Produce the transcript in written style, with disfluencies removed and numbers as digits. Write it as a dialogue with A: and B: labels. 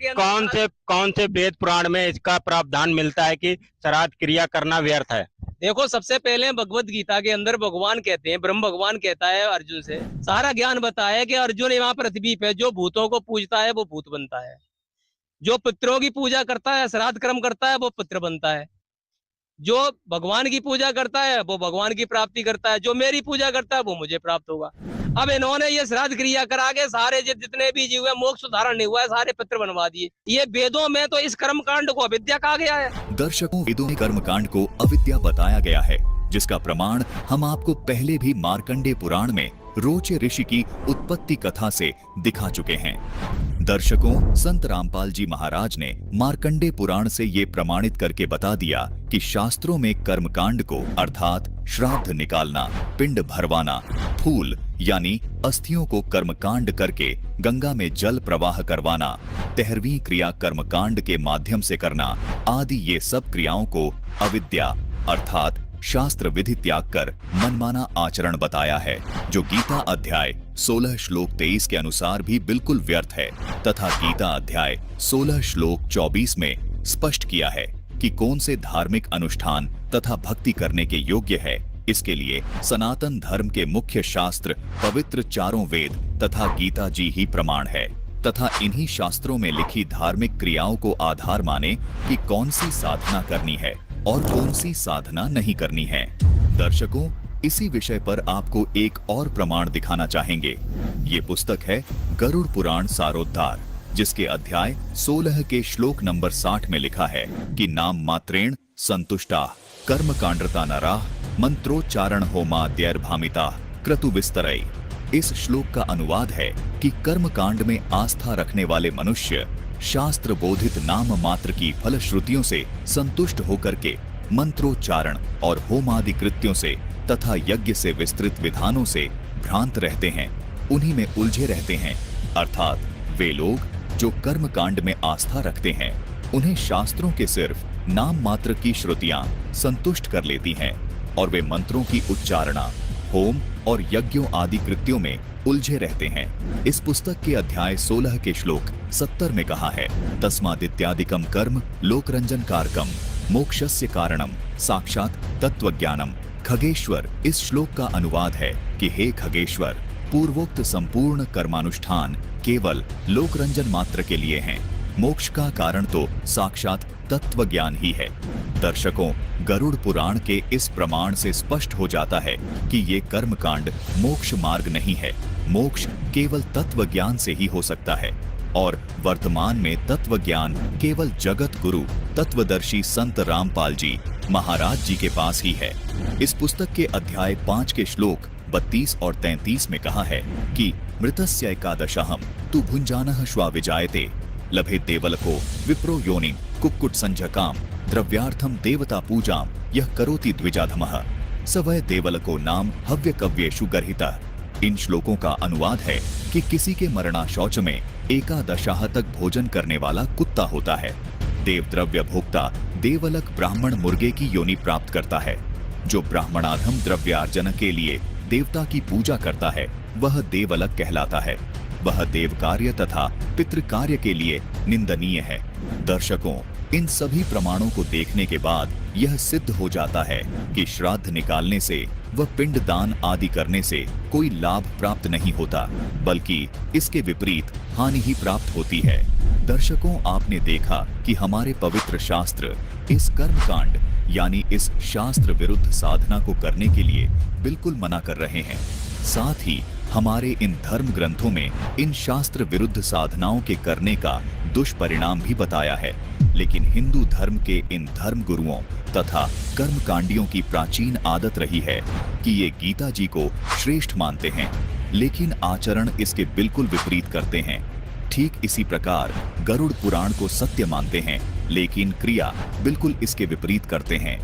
A: कौन से वेद पुराण में इसका प्रावधान मिलता है कि श्राद्ध क्रिया करना व्यर्थ है?
B: देखो, सबसे पहले भगवत गीता के अंदर भगवान कहते हैं, ब्रह्म भगवान कहता है अर्जुन से, सारा ज्ञान बताया कि अर्जुन यहाँ पृथ्वी पे जो भूतों को पूजता है वो भूत बनता है, जो पितरों की पूजा करता है, श्राद्ध कर्म करता है, वो पितृ बनता है, जो भगवान की पूजा करता है वो भगवान की प्राप्ति करता है, जो मेरी पूजा करता है वो मुझे प्राप्त होगा। अब इन्होंने ये श्राद्ध क्रिया करा के सारे जितने भी जीव है, मोक्ष सुधारण नहीं हुआ है, सारे पितृ बनवा दिए। ये वेदों में तो इस कर्म कांड को अविद्या कहा गया है।
C: दर्शकों, वेदों में कर्म कांड को अविद्या बताया गया है, जिसका प्रमाण हम आपको पहले भी मार्कंडेय पुराण में रोचे ऋषि की उत्पत्ति कथा से दिखा चुके हैं। दर्शकों, संत रामपाल जी महाराज ने मार्कंडेय पुराण से ये प्रमाणित करके बता दिया कि शास्त्रों में कर्मकांड को अर्थात श्राद्ध निकालना, पिंड भरवाना, फूल यानी अस्थियों को कर्मकांड करके गंगा में जल प्रवाह करवाना, 13वीं क्रिया कर्मकांड के माध्यम से करना आदि ये सब क्रियाओं को अविद्या अर्थात शास्त्र विधि त्याग कर मनमाना आचरण बताया है, जो गीता अध्याय 16 श्लोक 23 के अनुसार भी बिल्कुल व्यर्थ है तथा गीता अध्याय 16 श्लोक 24 में स्पष्ट किया है कि कौन से धार्मिक अनुष्ठान तथा भक्ति करने के योग्य है। इसके लिए सनातन धर्म के मुख्य शास्त्र पवित्र चारों वेद तथा गीता जी ही प्रमाण है तथा इन्हीं शास्त्रों में लिखी धार्मिक क्रियाओं को आधार माने कि कौन सी साधना करनी है और कौन सी साधना नहीं करनी है। दर्शकों, इसी विषय पर आपको एक और प्रमाण दिखाना चाहेंगे। ये पुस्तक है गरुड़ पुराण सारोद्धार, जिसके अध्याय 16 के श्लोक नंबर 60 में लिखा है कि नाम मात्रेण संतुष्टा कर्म कांडता नराः मंत्रोच्चारण होमाद्यैर्भामिता क्रतु विस्तरै। इस श्लोक का अनुवाद है कि कर्म कांड में आस्था रखने वाले मनुष्य शास्त्र बोधित नाम मात्र की फलश्रुतियों से संतुष्ट होकर के मंत्रोच्चारण और होमादि कृत्यों से तथा यज्ञ से विस्तृत विधानों से भ्रांत रहते हैं, उन्हीं में उलझे रहते हैं। अर्थात वे लोग जो कर्म कांड में आस्था रखते हैं, उन्हें शास्त्रों के सिर्फ नाम मात्र की श्रुतियां संतुष्ट कर लेती हैं और वे मंत्रों की उच्चारणा, होम और यज्ञों आदि कृत्यों में उलझे रहते हैं। इस पुस्तक के अध्याय 16 के श्लोक 70 में कहा है, तस्मादित्यादिकम कर्म लोकरंजन कारकम मोक्षस्य कारणम साक्षात तत्वज्ञानम। खगेश्वर इस श्लोक का अनुवाद है कि हे खगेश्वर, पूर्वोक्त संपूर्ण कर्मानुष्ठान केवल लोकरंजन मात्र के लिए हैं, मोक्ष का कारण तो साक्षात तत्व ज्ञान ही है। दर्शकों, गरुड़ पुराण के इस प्रमाण से स्पष्ट हो जाता है कि ये कर्मकांड मोक्ष मार्ग नहीं है। मोक्ष केवल तत्व ज्ञान से ही हो सकता है और वर्तमान में तत्व ज्ञान केवल जगत गुरु तत्वदर्शी संत रामपाल जी महाराज जी के पास ही है। इस पुस्तक के अध्याय 5 के श्लोक 32 और 33 में कहा है कि मृतस्य एकादशहम तु भुंजानः श्वा विजायते लभे देवलको विप्रो योनि कुक्कुट संझकाम द्रव्यार्थम देवता पूजाम यह करोति द्विजाधमः स वै देवलको नाम हव्य कव्येषु गर्हितः। इन श्लोकों का अनुवाद है कि किसी के मरणाशौच में एकादशाह तक भोजन करने वाला कुत्ता होता है। देवद्रव्य भोक्ता देवलक ब्राह्मण मुर्गे की योनि प्राप्त करता है। जो ब्राह्मणाधम द्रव्यार्जन के लिए देवता की पूजा करता है वह देवलक कहलाता है। वह देव कार्य तथा पितृ कार्य के लिए निंदनीय है। दर्शकों, इन सभी प्रमाणों को देखने के बाद यह सिद्ध हो जाता है कि श्राद्ध निकालने से व पिंड दान आदि करने से कोई लाभ प्राप्त नहीं होता, बल्कि इसके विपरीत हानि ही प्राप्त होती है। दर्शकों, आपने देखा कि हमारे पवित्र शास्त्र इस कर्मकांड यानी इस शास्त्र विरुद्ध साधना को करने के लिए बिल्कुल मना कर रहे हैं। साथ ही हमारे इन धर्म ग्रंथों में इन शास्त्र विरुद्ध साधनाओं के करने का दुष्परिणाम भी बताया है। लेकिन हिंदू धर्म के इन धर्म गुरुओं तथा कर्मकांडियों की प्राचीन आदत रही है कि ये गीता जी को श्रेष्ठ मानते हैं, लेकिन आचरण इसके बिल्कुल विपरीत करते हैं। ठीक इसी प्रकार गरुड़ पुराण को सत्य मानते हैं, लेकिन क्रिया बिल्कुल इसके विपरीत करते हैं।